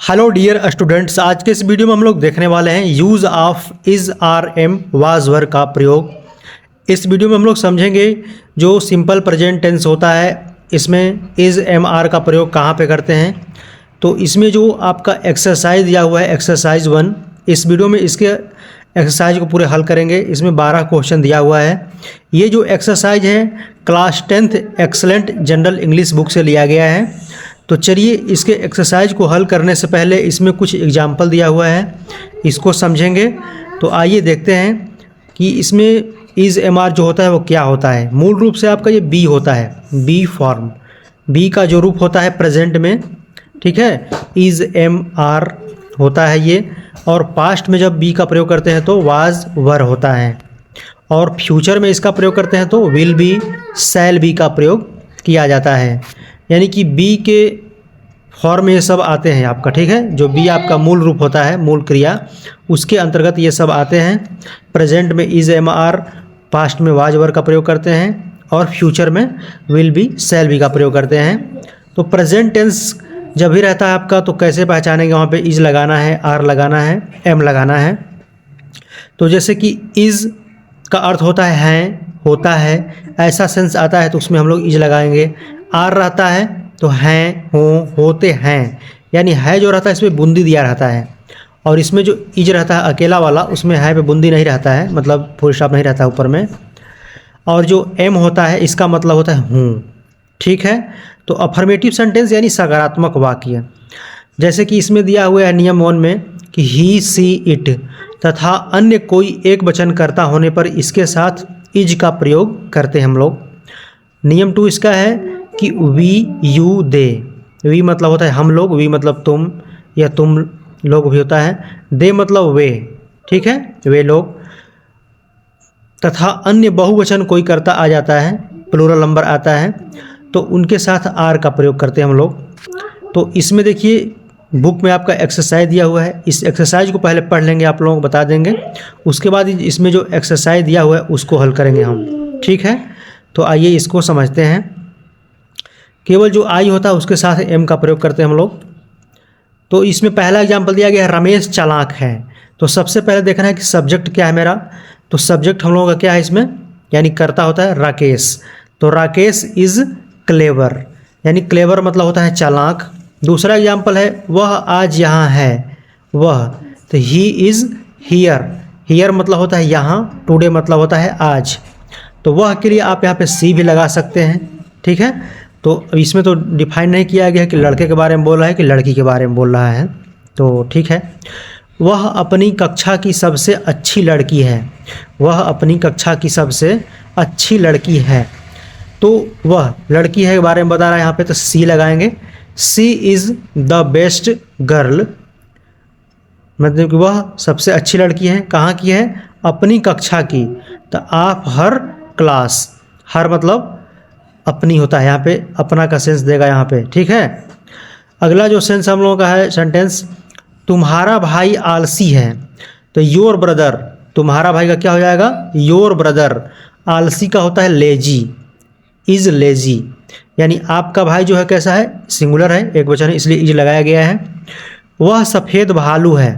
Hello dear students, आज के इस वीडियो में हम लोग देखने वाले हैं use of is are am was were का प्रयोग। इस वीडियो में हम लोग समझेंगे जो सिंपल प्रेजेंट टेंस होता है इसमें इज़ एम आर का प्रयोग कहाँ पे करते हैं। तो इसमें जो आपका एक्सरसाइज दिया हुआ है एक्सरसाइज 1, इस वीडियो में इसके एक्सरसाइज को पूरे हल करेंगे। इसमें 12 क्वेश्चन दिया हुआ है। ये जो एक्सरसाइज है class 10th excellent general English book से लिया गया है। तो चलिए इसके एक्सरसाइज को हल करने से पहले इसमें कुछ एग्जाम्पल दिया हुआ है, इसको समझेंगे। तो आइए देखते हैं कि इसमें इज़ एम आर जो होता है वो क्या होता है। मूल रूप से आपका ये बी होता है, बी फॉर्म, बी का जो रूप होता है प्रेजेंट में, ठीक है, इज़ एम आर होता है ये। और पास्ट में जब बी का प्रयोग करते हैं तो वाज वर होता है, और फ्यूचर में इसका प्रयोग करते हैं तो विल बी शैल बी का प्रयोग किया जाता है। यानी कि बी के फॉर्म में ये सब आते हैं आपका, ठीक है। जो बी आपका मूल रूप होता है, मूल क्रिया, उसके अंतर्गत ये सब आते हैं। प्रेजेंट में इज़ एम आर, पास्ट में वाज वर का प्रयोग करते हैं, और फ्यूचर में विल बी शैल बी का प्रयोग करते हैं। तो प्रेजेंट टेंस जब भी रहता है आपका तो कैसे पहचानेंगे, वहाँ पे इज़ लगाना है, आर लगाना है, एम लगाना है। तो जैसे कि इज़ का अर्थ होता है हैं, होता है, ऐसा सेंस आता है तो उसमें हम लोग इज़ लगाएंगे। आर रहता है तो हैं, होते हैं, यानी है जो रहता है इसमें बूंदी दिया रहता है। और इसमें जो इज रहता है अकेला वाला, उसमें है पे बूंदी नहीं रहता है, मतलब फुल स्टॉप नहीं रहता है ऊपर में। और जो एम होता है इसका मतलब होता है हूँ, ठीक है। तो अफर्मेटिव सेंटेंस यानी सकारात्मक वाक्य, जैसे कि इसमें दिया हुआ है नियम 1 में कि ही सी इट तथा अन्य कोई एक वचन कर्ता होने पर इसके साथ इज का प्रयोग करते हैं हम लोग। नियम 2 इसका है कि वी यू दे, वी मतलब होता है हम लोग, वी मतलब तुम या तुम लोग भी होता है, दे मतलब वे, ठीक है, वे लोग। तथा अन्य बहुवचन कोई कर्ता आ जाता है, प्लूरल नंबर आता है, तो उनके साथ आर का प्रयोग करते हैं हम लोग। तो इसमें देखिए बुक में आपका एक्सरसाइज दिया हुआ है, इस एक्सरसाइज को पहले पढ़ लेंगे, आप लोगों को बता देंगे, उसके बाद इसमें जो एक्सरसाइज दिया हुआ है उसको हल करेंगे हम, ठीक है। तो आइए इसको समझते हैं। केवल जो आई होता है उसके साथ एम का प्रयोग करते हैं हम लोग। तो इसमें पहला एग्जाम्पल दिया गया है रमेश चालाक है। तो सबसे पहले देखना है कि सब्जेक्ट क्या है मेरा। तो सब्जेक्ट हम लोगों का क्या है इसमें, यानी कर्ता होता है राकेश। तो राकेश इज़ क्लेवर, यानी क्लेवर मतलब होता है चालाक। दूसरा एग्जाम्पल है वह आज यहाँ है, वह, तो ही इज़ हियर, हियर मतलब होता है यहाँ, टुडे मतलब होता है आज। तो वह के लिए आप यहाँ पे सी भी लगा सकते हैं, ठीक है। तो इसमें तो डिफाइन नहीं किया गया है कि लड़के के बारे में बोल रहा है कि लड़की के बारे में बोल रहा है, तो ठीक है। वह अपनी कक्षा की सबसे अच्छी लड़की है, वह अपनी कक्षा की सबसे अच्छी लड़की है। तो वह लड़की है के बारे में बता रहा है यहाँ पे, तो सी लगाएंगे। सी इज़ द बेस्ट गर्ल, मतलब कि वह सबसे अच्छी लड़की है, कहाँ की है, अपनी कक्षा की। तो आप हर क्लास, हर मतलब अपनी होता है, यहाँ पे अपना का सेंस देगा यहाँ पे, ठीक है। अगला जो सेंस हम लोगों का है सेंटेंस, तुम्हारा भाई आलसी है। तो योर ब्रदर, तुम्हारा भाई का क्या हो जाएगा, योर ब्रदर। आलसी का होता है लेजी, इज़ लेजी, यानी आपका भाई जो है कैसा है, सिंगुलर है, एक वचन है, इसलिए इज लगाया गया है। वह सफ़ेद भालू है।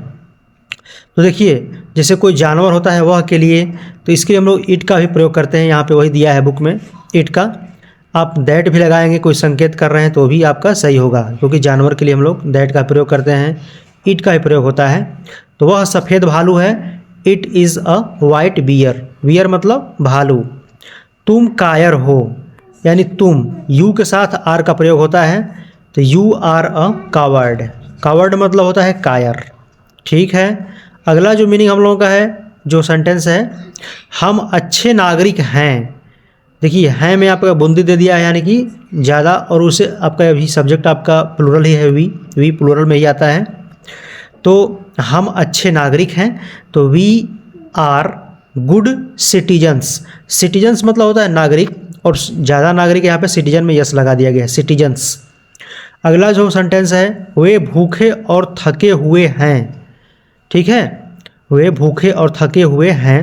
तो देखिए जैसे कोई जानवर होता है वह के लिए, तो इसके लिए हम लोग इट का भी प्रयोग करते हैं, यहाँ पे वही दिया है बुक में, इट का। आप दैट भी लगाएंगे, कोई संकेत कर रहे हैं तो भी आपका सही होगा, क्योंकि जानवर के लिए हम लोग दैट का प्रयोग करते हैं, इट का भी प्रयोग होता है। तो वह सफ़ेद भालू है, it is a white bear, bear मतलब भालू। तुम कायर हो, यानी तुम, यू के साथ आर का प्रयोग होता है, तो you are a coward, coward मतलब होता है कायर, ठीक है। अगला जो मीनिंग हम लोगों का है, जो सेंटेंस है, हम अच्छे नागरिक हैं। देखिए हैं में आपका बूंदी दे दिया है, यानी कि ज़्यादा, और उसे आपका अभी सब्जेक्ट आपका प्लूरल ही है, वी प्लूरल में ही आता है। तो हम अच्छे नागरिक हैं, तो we are good citizens. Citizens मतलब होता है नागरिक, और ज़्यादा नागरिक यहाँ पे सिटीजन में यस लगा दिया गया है, सिटीजन्स। अगला जो सेंटेंस है, वे भूखे और थके हुए हैं, ठीक है, वे भूखे और थके हुए हैं।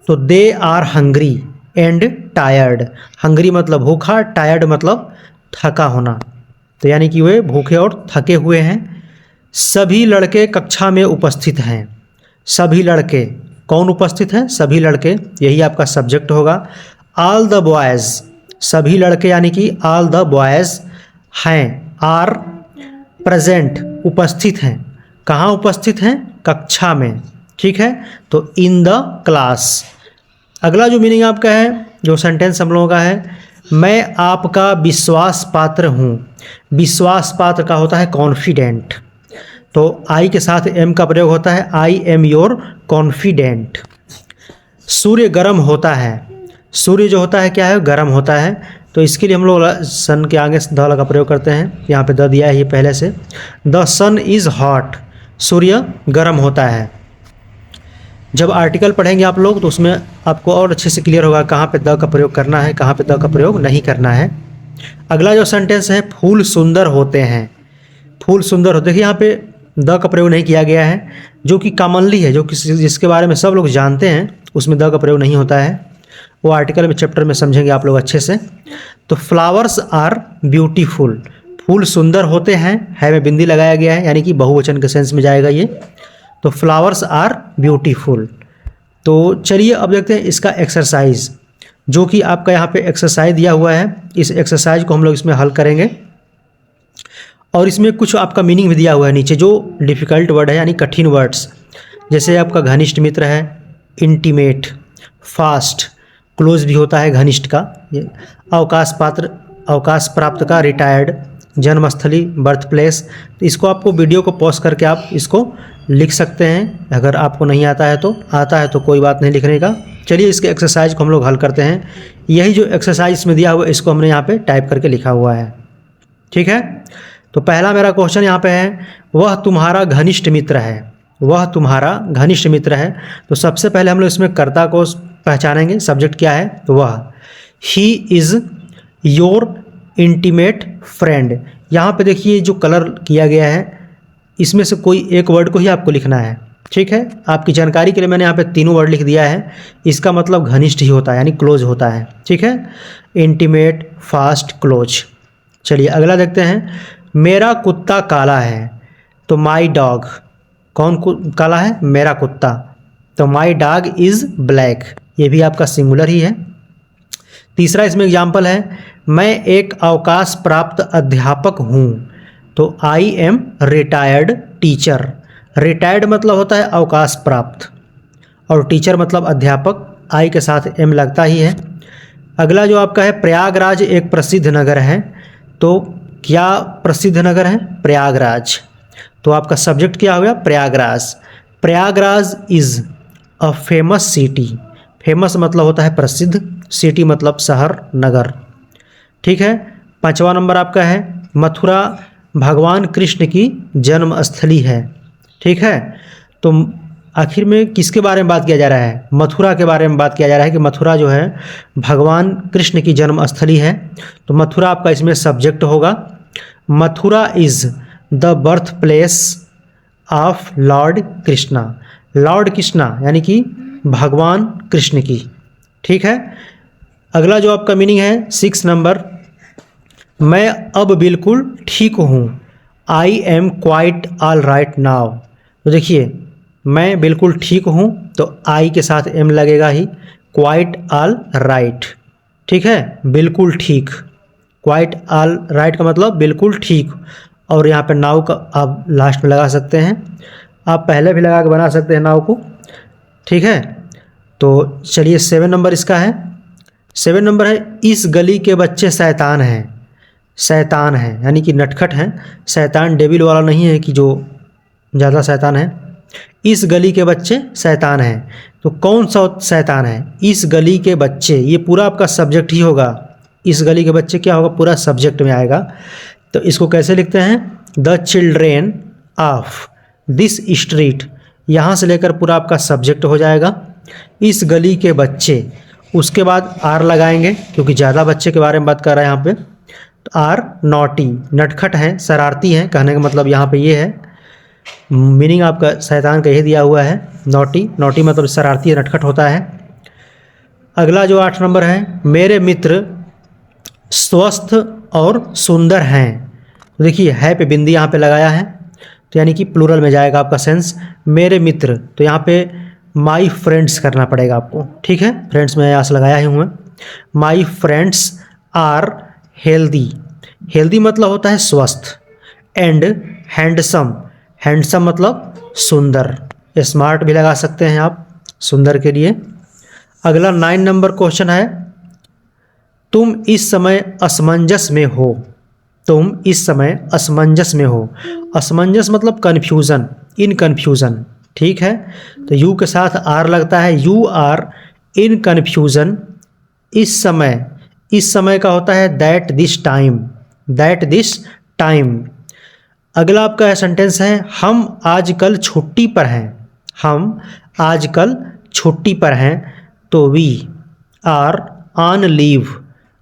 तो they are hungry and tired, hungry मतलब भूखा, टायर्ड मतलब थका होना। तो यानी कि वे भूखे और थके हुए हैं। सभी लड़के कक्षा में उपस्थित हैं। सभी लड़के कौन उपस्थित हैं? सभी लड़के, यही आपका सब्जेक्ट होगा। ऑल द बॉयज़, सभी लड़के यानी कि ऑल द बॉयज़ हैं। आर प्रेजेंट, उपस्थित हैं। कहाँ उपस्थित हैं? कक्षा में। ठीक है, तो इन द क्लास। अगला जो मीनिंग आपका है, जो सेंटेंस हम लोगों का है, मैं आपका विश्वास पात्र हूँ। विश्वास पात्र का होता है कॉन्फिडेंट, तो आई के साथ एम का प्रयोग होता है। I am your confident. सूर्य गर्म होता है। सूर्य जो होता है क्या है? गर्म होता है, तो इसके लिए हम लोग सन के आगे द का प्रयोग करते हैं। यहाँ पे द दिया है ये पहले से। द सन इज़ हॉट, सूर्य गर्म होता है। जब आर्टिकल पढ़ेंगे आप लोग तो उसमें आपको और अच्छे से क्लियर होगा कहाँ पे द का प्रयोग करना है, कहाँ पे द का प्रयोग नहीं करना है। अगला जो सेंटेंस है, फूल सुंदर होते हैं। फूल सुंदर होते, देखिए यहाँ पे द का प्रयोग नहीं किया गया है, जो कि कॉमनली है, जो कि जिसके बारे में सब लोग जानते हैं, उसमें द का प्रयोग नहीं होता है। वो आर्टिकल में चैप्टर में समझेंगे आप लोग अच्छे से। तो फ्लावर्स आर ब्यूटीफुल, फूल सुंदर होते हैं, है में बिंदी लगाया गया है, यानी कि बहुवचन के सेंस में जाएगा ये। तो फ्लावर्स आर ब्यूटीफुल। तो चलिए अब देखते हैं इसका एक्सरसाइज, जो कि आपका यहाँ पे एक्सरसाइज दिया हुआ है। इस एक्सरसाइज को हम लोग इसमें हल करेंगे, और इसमें कुछ आपका मीनिंग भी दिया हुआ है नीचे, जो डिफ़िकल्ट वर्ड है यानी कठिन वर्ड्स, जैसे आपका घनिष्ठ मित्र है, इंटीमेट, फास्ट, क्लोज भी होता है घनिष्ठ का, ये अवकाश पात्र, अवकाश प्राप्त का, रिटायर्ड, जन्मस्थली, बर्थ प्लेस। तो इसको आपको वीडियो को पॉज करके आप इसको लिख सकते हैं, अगर आपको नहीं आता है तो। आता है तो कोई बात नहीं लिखने का। चलिए इसके एक्सरसाइज को हम लोग हल करते हैं। यही जो एक्सरसाइज में दिया हुआ है इसको हमने यहाँ पे टाइप करके लिखा हुआ है। ठीक है, तो पहला मेरा क्वेश्चन यहाँ पे है, वह तुम्हारा घनिष्ठ मित्र है। वह तुम्हारा घनिष्ठ मित्र है, तो सबसे पहले हम लोग इसमें कर्ता को पहचानेंगे। सब्जेक्ट क्या है? तो वह। He is your intimate friend. यहाँ पे देखिए जो कलर किया गया है, इसमें से कोई एक वर्ड को ही आपको लिखना है। ठीक है, आपकी जानकारी के लिए मैंने यहाँ पे तीनों वर्ड लिख दिया है। इसका मतलब घनिष्ठ ही होता है, यानी क्लोज होता है। ठीक है, इंटीमेट, फास्ट, क्लोज। चलिए अगला देखते हैं, मेरा कुत्ता काला है। तो माई डॉग, कौन काला है? मेरा कुत्ता। तो माई डॉग इज़ ब्लैक, ये भी आपका सिंगुलर ही है। तीसरा इसमें एग्जाम्पल है, मैं एक अवकाश प्राप्त अध्यापक हूँ। तो I am retired teacher. Retired मतलब होता है अवकाश प्राप्त, और टीचर मतलब अध्यापक, आई के साथ एम लगता ही है। अगला जो आपका है, प्रयागराज एक प्रसिद्ध नगर है। तो क्या प्रसिद्ध नगर है? प्रयागराज। तो आपका सब्जेक्ट क्या हो गया? Prayagraj. Prayagraj is a famous city. Famous मतलब होता है प्रसिद्ध, सिटी मतलब शहर, नगर। ठीक है, पांचवा नंबर आपका है, मथुरा भगवान कृष्ण की जन्मस्थली है। ठीक है, तो आखिर में किसके बारे में बात किया जा रहा है? मथुरा के बारे में बात किया जा रहा है कि मथुरा जो है भगवान कृष्ण की जन्मस्थली है। तो मथुरा आपका इसमें सब्जेक्ट होगा। Mathura is the birth place of Lord Krishna. Lord Krishna यानी कि भगवान कृष्ण की। ठीक है, अगला जो आपका मीनिंग है 6 नंबर, मैं अब बिल्कुल ठीक हूँ। I am quite all right now. तो देखिए मैं बिल्कुल ठीक हूँ, तो आई के साथ एम लगेगा ही। क्वाइट ऑल राइट, ठीक है, बिल्कुल ठीक। क्वाइट ऑल राइट का मतलब बिल्कुल ठीक, और यहाँ पे नाउ का आप लास्ट में लगा सकते हैं। आप पहले भी लगा के बना सकते हैं नाउ को। ठीक है, तो चलिए 7 नंबर इसका है। 7 नंबर है, इस गली के बच्चे शैतान हैं। शैतान है यानी कि नटखट हैं। शैतान डेविल वाला नहीं है कि जो ज़्यादा शैतान है। इस गली के बच्चे शैतान हैं, तो कौन सा शैतान है? इस गली के बच्चे, ये पूरा आपका सब्जेक्ट ही होगा। इस गली के बच्चे क्या होगा? पूरा सब्जेक्ट में आएगा। तो इसको कैसे लिखते हैं? The children of this street, यहाँ से लेकर पूरा आपका सब्जेक्ट हो जाएगा। इस गली के बच्चे, उसके बाद आर लगाएंगे क्योंकि ज़्यादा बच्चे के बारे में बात कर रहा है यहाँ पे। तो आर नॉटी, नटखट हैं, शरारती हैं, कहने का मतलब यहाँ पे ये है। मीनिंग आपका शैतान का यही दिया हुआ है, नॉटी। नॉटी मतलब शरारती, नटखट होता है। अगला जो 8 नंबर है, मेरे मित्र स्वस्थ और सुंदर हैं। तो देखिए है पे बिंदी यहाँ पे लगाया है, तो यानी कि प्लूरल में जाएगा आपका सेंस। मेरे मित्र, तो यहाँ पे माई फ्रेंड्स करना पड़ेगा आपको, ठीक है। फ्रेंड्स में यहाँ से लगाया ही हूँ। My friends are healthy, healthy मतलब होता है स्वस्थ। एंड हैंडसम, हैंडसम मतलब सुंदर। स्मार्ट भी लगा सकते हैं आप सुंदर के लिए। अगला 9 नंबर क्वेश्चन है, तुम इस समय असमंजस में हो। तुम इस समय असमंजस में हो। असमंजस मतलब कन्फ्यूज़न, इन कन्फ्यूज़न, ठीक है। तो यू के साथ आर लगता है, यू आर इन कन्फ्यूज़न इस समय। इस समय का होता है that this time, that this time. अगला आपका सेंटेंस है, हम आजकल छुट्टी पर हैं। हम आजकल छुट्टी पर हैं। तो वी आर ऑन लीव।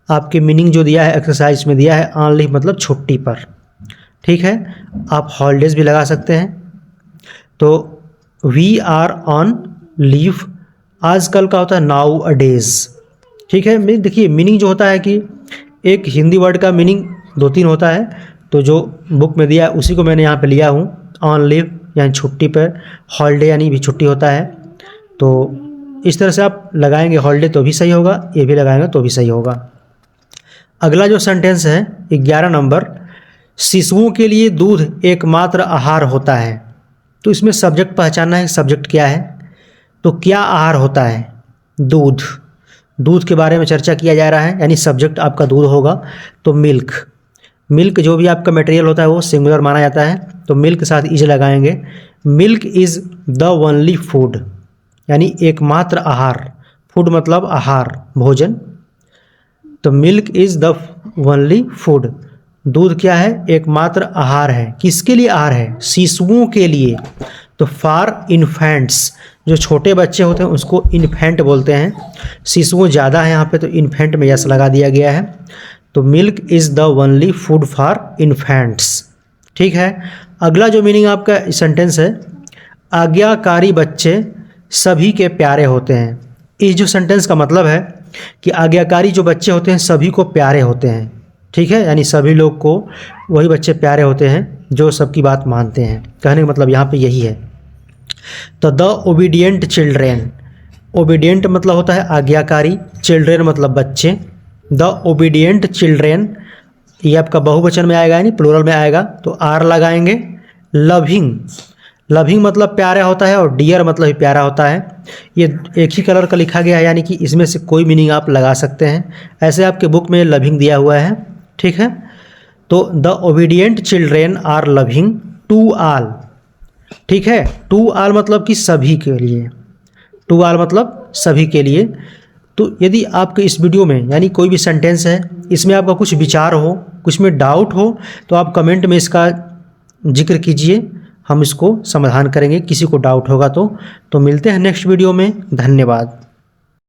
आपके मीनिंग जो दिया है एक्सरसाइज में दिया है, ऑन लीव मतलब छुट्टी पर, ठीक है। आप हॉलीडेज भी लगा सकते हैं। तो वी आर ऑन लीव आजकल का होता है नाउ अ डेज, ठीक है। देखिए मीनिंग जो होता है कि एक हिंदी वर्ड का मीनिंग 2-3 होता है, तो जो बुक में दिया है उसी को मैंने यहाँ पे लिया हूँ। ऑन लीव यानी छुट्टी पर, हॉलीडे यानी भी छुट्टी होता है। तो इस तरह से आप लगाएंगे हॉलीडे तो भी सही होगा, ये भी लगाएंगे तो भी सही होगा। अगला जो सेंटेंस है 11 नंबर, शिशुओं के लिए दूध एकमात्र आहार होता है। तो इसमें सब्जेक्ट पहचानना है, सब्जेक्ट क्या है। तो क्या आहार होता है, दूध। दूध के बारे में चर्चा किया जा रहा है, यानी सब्जेक्ट आपका दूध होगा। तो मिल्क, मिल्क जो भी आपका मटेरियल होता है वो सिंगुलर माना जाता है, तो मिल्क के साथ इज लगाएंगे। Milk is the only food, यानी एकमात्र आहार। फूड मतलब आहार, भोजन। तो milk is the only food, दूध क्या है, एकमात्र आहार है। किसके लिए आहार है, शिशुओं के लिए। तो फॉर इन्फेंट्स, जो छोटे बच्चे होते हैं उसको इन्फेंट बोलते हैं। शिशुओं ज़्यादा है यहाँ पे, तो इन्फेंट में यस लगा दिया गया है। तो milk is the only food for infants, ठीक है। अगला जो मीनिंग आपका सेंटेंस है, आज्ञाकारी बच्चे सभी के प्यारे होते हैं। इस जो सेंटेंस का मतलब है कि आज्ञाकारी जो बच्चे होते हैं सभी को प्यारे होते हैं, ठीक है। यानी सभी लोग को वही बच्चे प्यारे होते हैं जो सबकी बात मानते हैं। कहने का मतलब यहाँ पे यही है। तो द ओबीडियंट चिल्ड्रेन, ओबीडियंट मतलब होता है आज्ञाकारी, चिल्ड्रेन मतलब बच्चे। द ओबीडियंट चिल्ड्रेन, ये आपका बहुवचन में आएगा यानी प्लूरल में आएगा, तो आर लगाएंगे। लविंग, लविंग मतलब प्यारा होता है, और डियर मतलब भी प्यारा होता है। ये एक ही कलर का लिखा गया है, यानी कि इसमें से कोई मीनिंग आप लगा सकते हैं। ऐसे आपके बुक में लविंग दिया हुआ है, ठीक है। तो the obedient children are loving to all, ठीक है। टू ऑल मतलब कि सभी के लिए, टू ऑल मतलब सभी के लिए। तो यदि आपके इस वीडियो में यानी कोई भी सेंटेंस है, इसमें आपका कुछ विचार हो, कुछ में डाउट हो, तो आप कमेंट में इसका जिक्र कीजिए, हम इसको समाधान करेंगे किसी को डाउट होगा तो मिलते हैं नेक्स्ट वीडियो में। धन्यवाद।